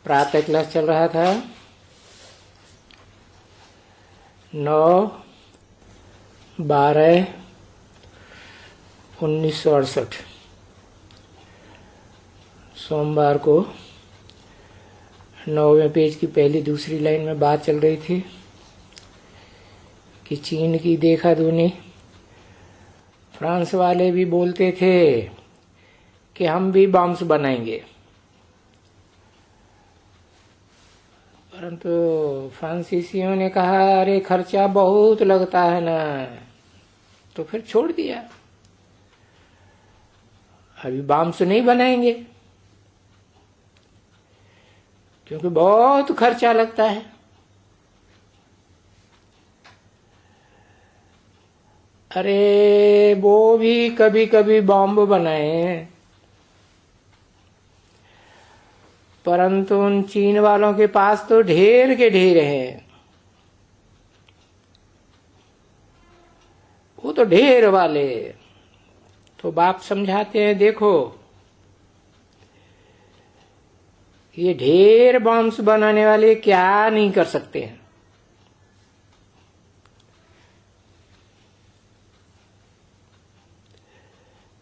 प्रातः क्लास चल रहा था 9/12/1968 सोमवार को 9वें पेज की पहली दूसरी लाइन में बात चल रही थी कि चीन की देखा दुनी। फ्रांस वाले भी बोलते थे कि हम भी बम्स बनाएंगे, परंतु फ्रांसीसियों ने कहा अरे खर्चा बहुत लगता है ना, तो फिर छोड़ दिया। अभी बम्स नहीं बनाएंगे क्योंकि बहुत खर्चा लगता है। अरे वो भी कभी कभी बॉम्ब बनाए, परंतु उन चीन वालों के पास तो ढेर के ढेर हैं। वो तो ढेर वाले। तो बाप समझाते हैं देखो ये ढेर बॉम्ब्स बनाने वाले क्या नहीं कर सकते हैं।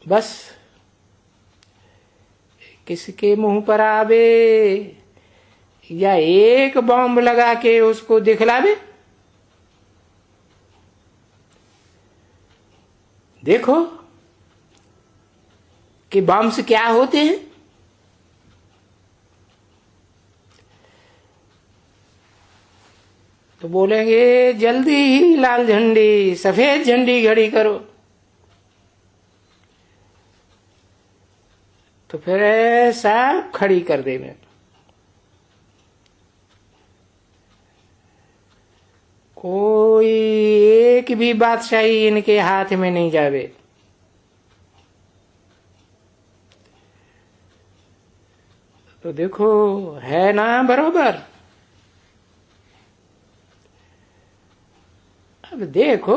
बस किसके मुंह पर आवे या एक बॉम्ब लगा के उसको दिखलावे। देखो कि बॉम्ब्स क्या होते हैं। तो बोलेंगे जल्दी ही लाल झंडी सफेद झंडी खड़ी करो। तो फिर ऐसा खड़ी कर देवे। कोई एक भी बादशाही इनके हाथ में नहीं जावे। तो देखो है ना बरोबर। अब देखो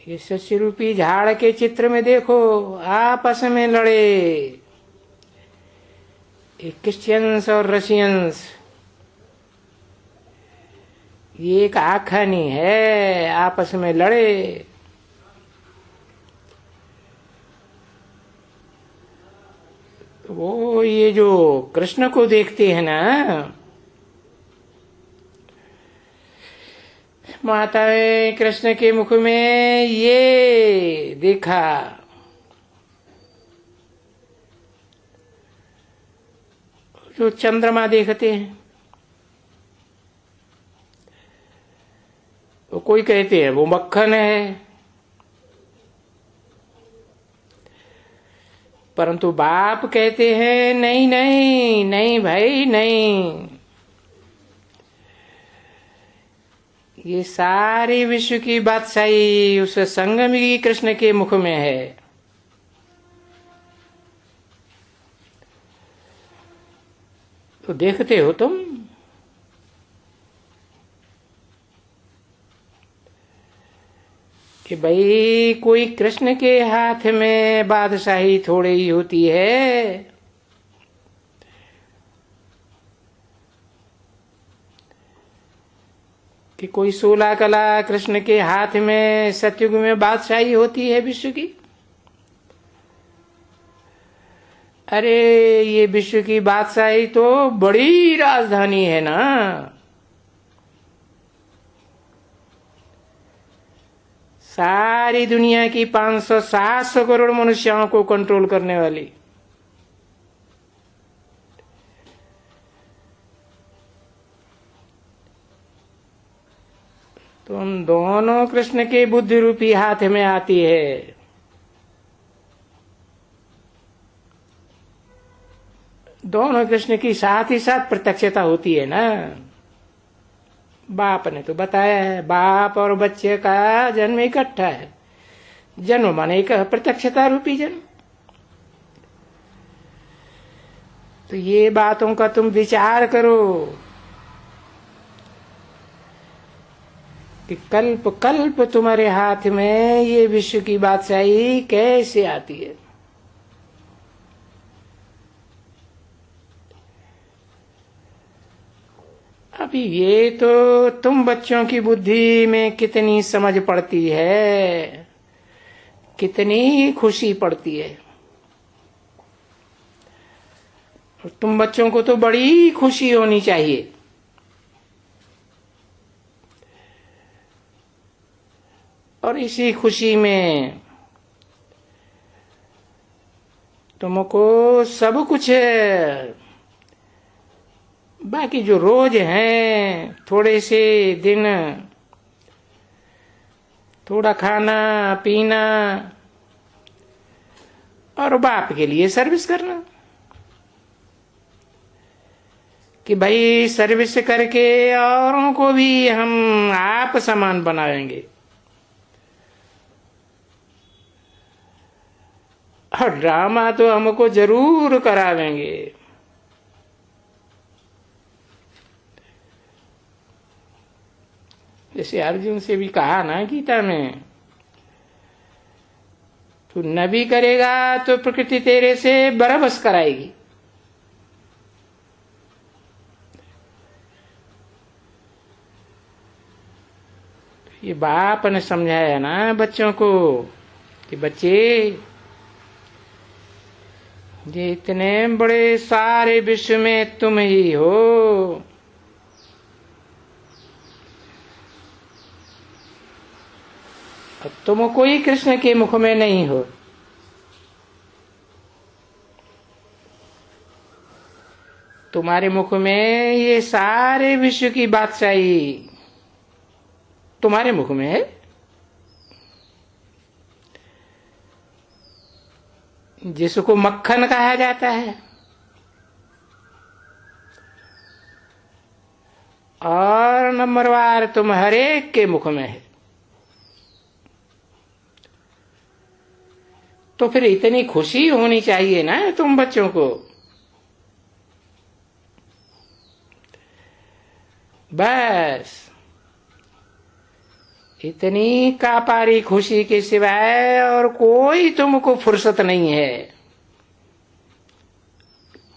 ये शशि रूपी झाड़ के चित्र में देखो आपस में लड़े ये क्रिश्चियंस और रशियंस। ये एक आखानी है, आपस में लड़े। वो ये जो कृष्ण को देखते हैं ना, माता ने कृष्ण के मुख में ये देखा जो चंद्रमा देखते हैं। तो कोई कहते हैं वो मक्खन है, परंतु बाप कहते हैं नहीं नहीं नहीं भाई नहीं, ये सारी विश्व की बादशाही उस संगमी कृष्ण के मुख में है। तो देखते हो तुम कि भाई कोई कृष्ण के हाथ में बादशाही थोड़ी ही होती है। कि कोई 16 कला कृष्ण के हाथ में सतयुग में बादशाही होती है विश्व की। अरे ये विश्व की बादशाही तो बड़ी राजधानी है ना। सारी दुनिया की 500-700 करोड़ मनुष्यों को कंट्रोल करने वाली। तो उन दोनों कृष्ण के बुद्धि रूपी हाथ में आती है। दोनों कृष्ण की साथ ही साथ प्रत्यक्षता होती है ना। बाप ने तो बताया है बाप और बच्चे का जन्म इकट्ठा है। जन्म माने एक प्रत्यक्षता रूपी जन्म। तो ये बातों का तुम विचार करो कि कल्प कल्प तुम्हारे हाथ में ये विश्व की बादशाही कैसे आती है। अभी ये तो तुम बच्चों की बुद्धि में कितनी समझ पड़ती है, कितनी खुशी पड़ती है। और तुम बच्चों को तो बड़ी खुशी होनी चाहिए। और इसी खुशी में तुमको सब कुछ, बाकी जो रोज हैं थोड़े से दिन, थोड़ा खाना पीना और बाप के लिए सर्विस करना, कि भाई सर्विस करके औरों को भी हम आप समान बनाएंगे। और ड्रामा तो हमको जरूर करावेंगे। जैसे अर्जुन से भी कहा ना गीता में, तू न भी करेगा तो प्रकृति तेरे से बरबस कराएगी। ये बाप ने समझाया ना बच्चों को कि बच्चे, ये इतने बड़े सारे विश्व में तुम ही हो, और तुम कोई कृष्ण के मुख में नहीं हो। तुम्हारे मुख में ये सारे विश्व की बादशाही तुम्हारे मुख में है। जिसको मक्खन कहा जाता है, और नंबरवार तुम हर एक के मुख में है। तो फिर इतनी खुशी होनी चाहिए ना तुम बच्चों को। बस इतनी कापारी खुशी के सिवाय और कोई तुमको फुर्सत नहीं है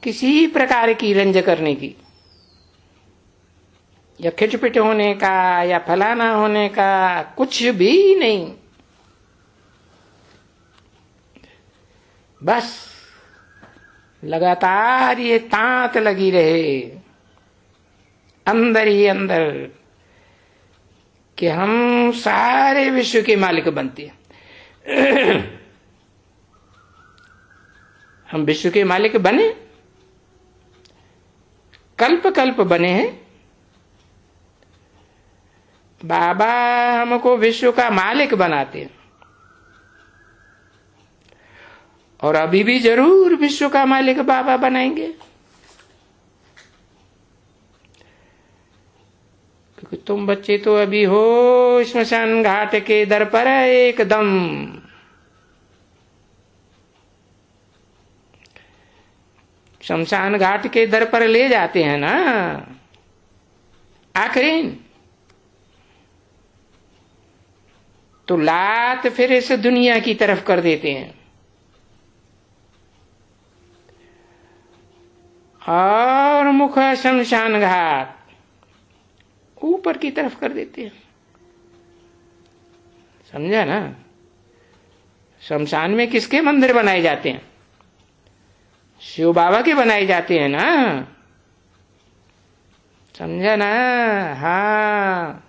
किसी प्रकार की रंज करने की, या खिटपिट होने का, या फलाना होने का, कुछ भी नहीं। बस लगातार ये तांत लगी रहे अंदर ही अंदर कि हम सारे विश्व के मालिक बनते हैं। हम विश्व के मालिक बने, कल्प कल्प बने हैं। बाबा हमको विश्व का मालिक बनाते हैं, और अभी भी जरूर विश्व का मालिक बाबा बनाएंगे। क्योंकि तुम बच्चे तो अभी हो श्मशान घाट के दर पर एकदम। शमशान घाट के दर पर ले जाते हैं ना आखिरी, तो लात फिर इस दुनिया की तरफ कर देते हैं और मुख शमशान घाट ऊपर की तरफ कर देते हैं। समझा ना? शमशान में किसके मंदिर बनाए जाते हैं? शिव बाबा के बनाए जाते हैं ना। समझा ना? हाँ,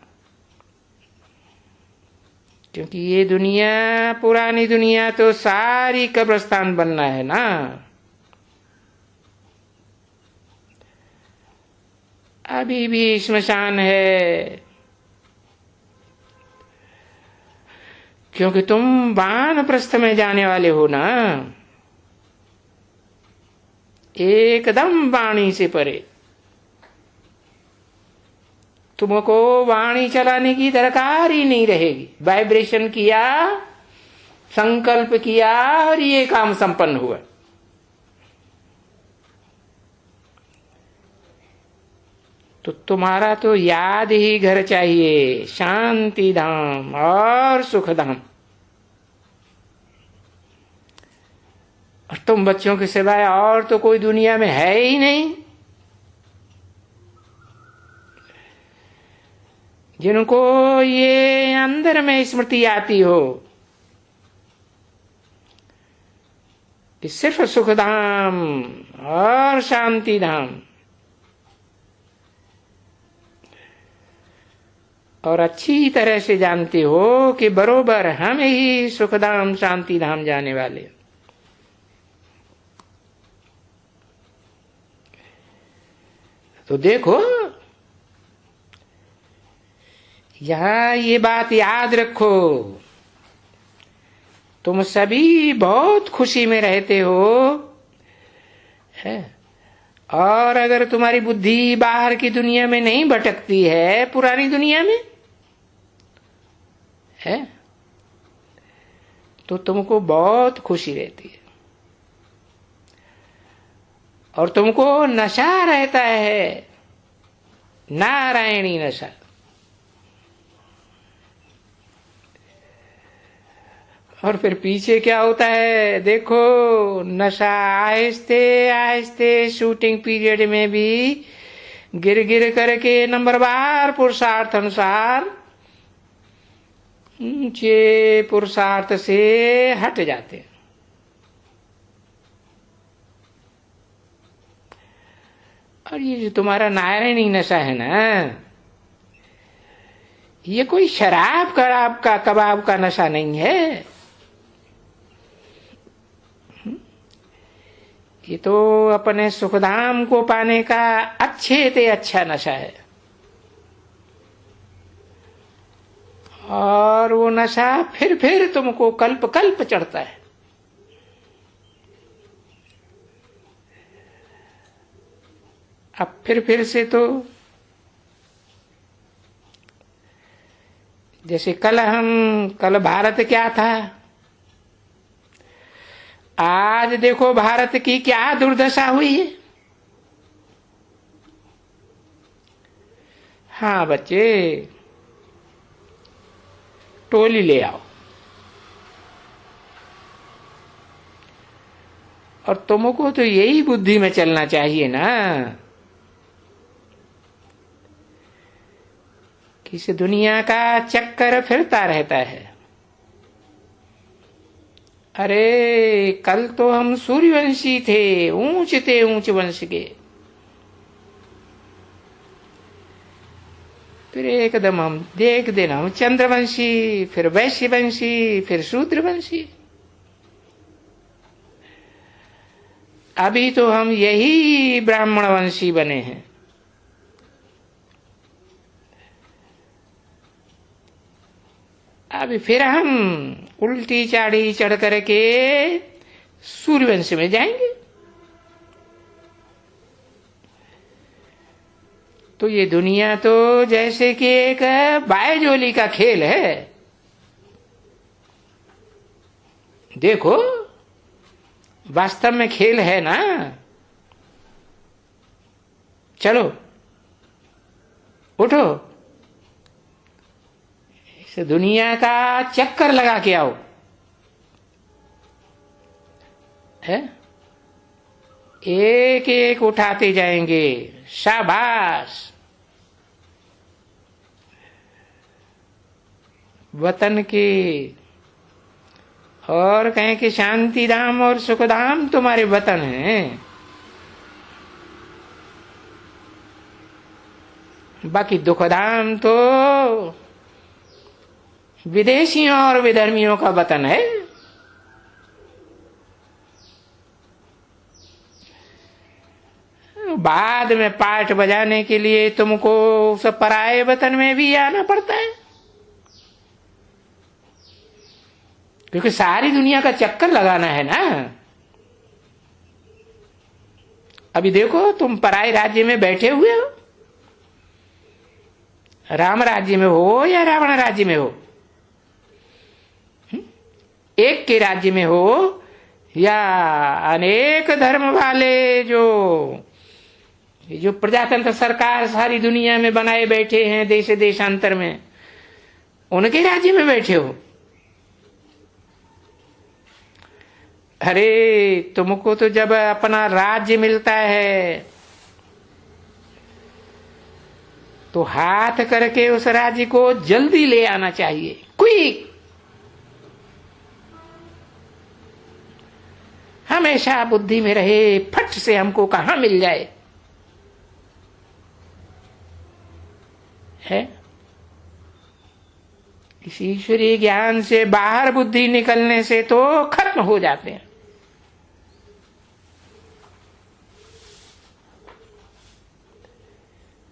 क्योंकि ये दुनिया, पुरानी दुनिया तो सारी कब्रिस्तान बनना है ना। अभी भी श्मशान है, क्योंकि तुम वानप्रस्थ में जाने वाले हो ना, एकदम वाणी से परे। तुमको वाणी चलाने की दरकार ही नहीं रहेगी। वाइब्रेशन किया, संकल्प किया और ये काम संपन्न हुआ। तो तुम्हारा तो याद ही घर चाहिए, शांति धाम और सुख धाम। और तुम बच्चों के सिवाय और तो कोई दुनिया में है ही नहीं। जिनको ये अंदर में स्मृति आती हो कि सिर्फ सुखधाम और शांति धाम, और अच्छी तरह से जानते हो कि बरोबर हम ही सुखधाम शांति धाम जाने वाले। तो देखो, यहां ये बात याद रखो, तुम सभी बहुत खुशी में रहते हो है, और अगर तुम्हारी बुद्धि बाहर की दुनिया में नहीं भटकती है, पुरानी दुनिया में है, तो तुमको बहुत खुशी रहती है और तुमको नशा रहता है, नारायणी नशा। और फिर पीछे क्या होता है देखो, नशा आहिस्ते आहिस्ते शूटिंग पीरियड में भी गिर गिर करके नंबरवार पुरुषार्थ अनुसार ऊंचे पुरुषार्थ से हट जाते हैं। और ये जो तुम्हारा नारायणी नशा है ना, ये कोई शराब कबाब का कबाब का नशा नहीं है, ये तो अपने सुखधाम को पाने का अच्छे से अच्छा नशा है। और वो नशा फिर तुमको कल्प कल्प चढ़ता है। अब फिर से तो जैसे कल भारत क्या था, आज देखो भारत की क्या दुर्दशा हुई है। हाँ बच्चे, टोली ले आओ, और तुमको तो यही बुद्धि में चलना चाहिए ना कि इस दुनिया का चक्कर फिरता रहता है। अरे कल तो हम सूर्यवंशी थे ऊंच वंश के, फिर एकदम हम देख देना हम चंद्रवंशी, फिर वैश्यवंशी, फिर शूद्रवंशी। अभी तो हम यही ब्राह्मणवंशी बने हैं। अभी फिर हम उल्टी चाड़ी चढ़ करके सूर्यवंश में जाएंगे। तो ये दुनिया तो जैसे कि एक बायजोली का खेल है। देखो वास्तव में खेल है ना। चलो उठो, इस दुनिया का चक्कर लगा के आओ है, एक एक उठाते जाएंगे। शाबाश, वतन के और कहें कि शांति धाम और सुख धाम तुम्हारे वतन हैं, बाकी दुख धाम तो विदेशियों और विधर्मियों का वतन है। बाद में पाठ बजाने के लिए तुमको सब पराये वतन में भी आना पड़ता है, क्योंकि सारी दुनिया का चक्कर लगाना है ना। अभी देखो तुम पराये राज्य में बैठे हुए हो, राम राज्य में हो या रावण राज्य में हो, एक के राज्य में हो या अनेक धर्म वाले जो प्रजातंत्र सरकार सारी दुनिया में बनाए बैठे हैं देश देशांतर में, उनके राज्य में बैठे हो। अरे तुमको तो जब अपना राज्य मिलता है तो हाथ करके उस राज्य को जल्दी ले आना चाहिए, क्विक। हमेशा बुद्धि में रहे फट से हमको कहां मिल जाए, है। इस ईश्वरीय ज्ञान से बाहर बुद्धि निकलने से तो खत्म हो जाते हैं।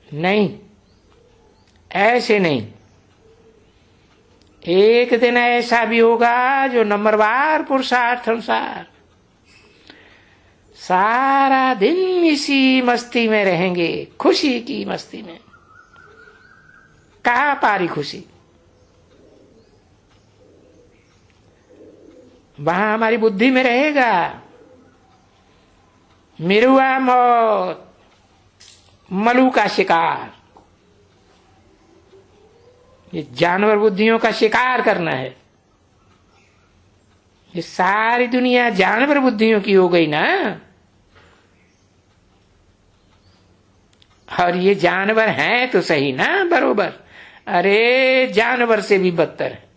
नहीं, ऐसे नहीं। एक दिन ऐसा भी होगा जो नंबरवार पुरुषार्थ अनुसार सारा दिन इसी मस्ती में रहेंगे, खुशी की मस्ती में। कहां पारी खुशी? वहां हमारी बुद्धि में रहेगा मिरुआ मौत, मलू का शिकार। ये जानवर बुद्धियों का शिकार करना है। ये सारी दुनिया जानवर बुद्धियों की हो गई ना, और ये जानवर हैं तो सही ना बरोबर। अरे जानवर से भी बदतर है।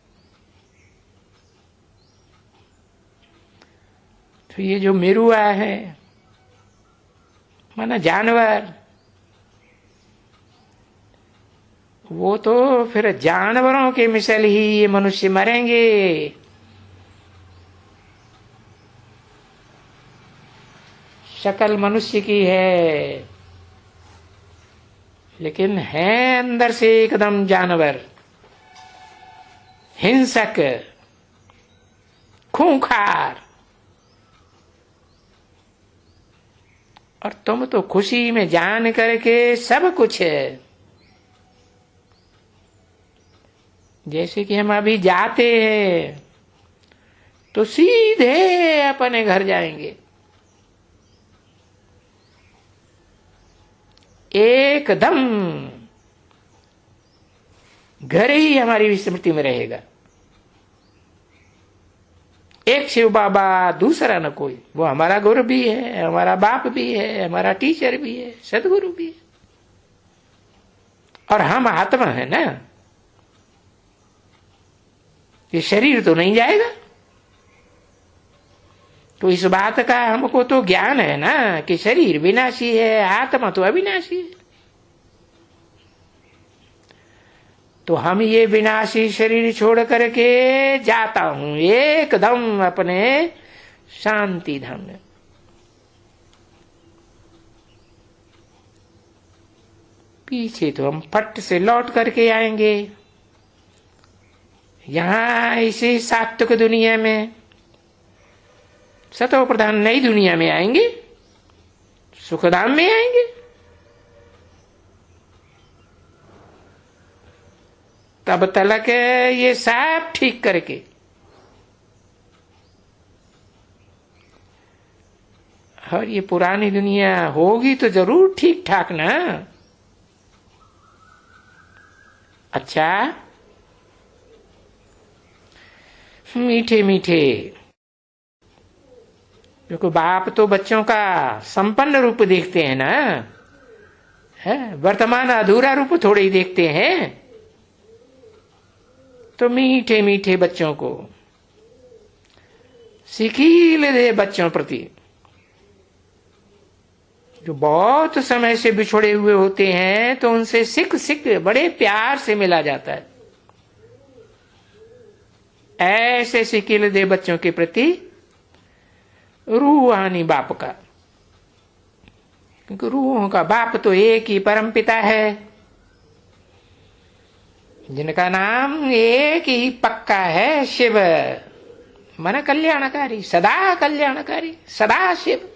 तो ये जो मिरुआ है माना जानवर, वो तो फिर जानवरों के मिसल ही ये मनुष्य मरेंगे। शक्ल मनुष्य की है लेकिन है अंदर से एकदम जानवर, हिंसक, खूंखार। और तुम तो खुशी में जान करके सब कुछ है। जैसे कि हम अभी जाते हैं तो सीधे अपने घर जाएंगे, एकदम घर ही हमारी स्मृति में रहेगा। एक शिव बाबा, दूसरा न कोई। वो हमारा गुरु भी है, हमारा बाप भी है, हमारा टीचर भी है, सदगुरु भी है। और हम आत्मा है ना, ये शरीर तो नहीं जाएगा। तो इस बात का हमको तो ज्ञान है ना कि शरीर विनाशी है, आत्मा तो अविनाशी है। तो हम ये विनाशी शरीर छोड़ करके जाता हूं एकदम अपने शांति धाम में। पीछे तो हम फट से लौट करके आएंगे। यहां इसी सात्विक दुनिया में, सतो प्रधान नई दुनिया में आएंगे, सुखधाम में आएंगे। तब तलक ये सब ठीक करके और ये पुरानी दुनिया होगी तो जरूर ठीक ठाक ना। अच्छा, मीठे मीठे, क्योंकि बाप तो बच्चों का संपन्न रूप देखते हैं ना, है वर्तमान अधूरा रूप थोड़े ही देखते हैं। तो मीठे मीठे बच्चों को सिकील दे, बच्चों प्रति जो बहुत समय से बिछड़े हुए होते हैं तो उनसे सिक सिक बड़े प्यार से मिला जाता है। ऐसे सिकील दे बच्चों के प्रति रूहानी बाप का, क्योंकि रूहों का बाप तो एक ही परम पिता है, जिनका नाम एक ही पक्का है, शिव। मन कल्याणकारी, सदा कल्याणकारी, सदा शिव।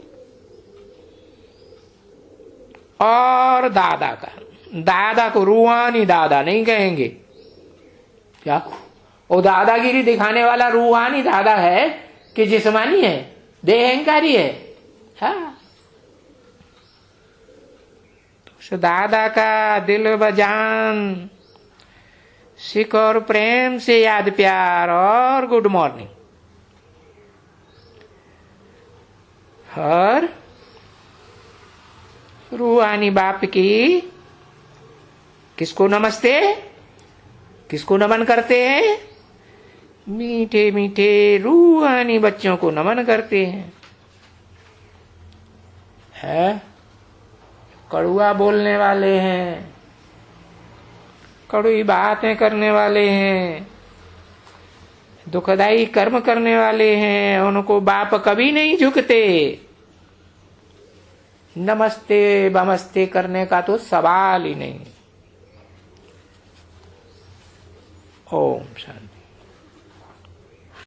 और दादा का, दादा को रूहानी दादा नहीं कहेंगे। क्या वो दादागिरी दिखाने वाला रूहानी दादा है कि जिस्मानी है, देहंकारी है? हाँ, तो दादा का दिल बजान सिख और प्रेम से याद, प्यार और गुड मॉर्निंग। और रूहानी बाप की किसको नमस्ते, किसको नमन करते हैं? मीठे मीठे रूहानी बच्चों को नमन करते हैं। है कड़ुआ बोलने वाले हैं, कड़ुई बातें करने वाले हैं, दुखदाई कर्म करने वाले हैं, उनको बाप कभी नहीं झुकते। नमस्ते बमस्ते करने का तो सवाल ही नहीं। ओम शांति।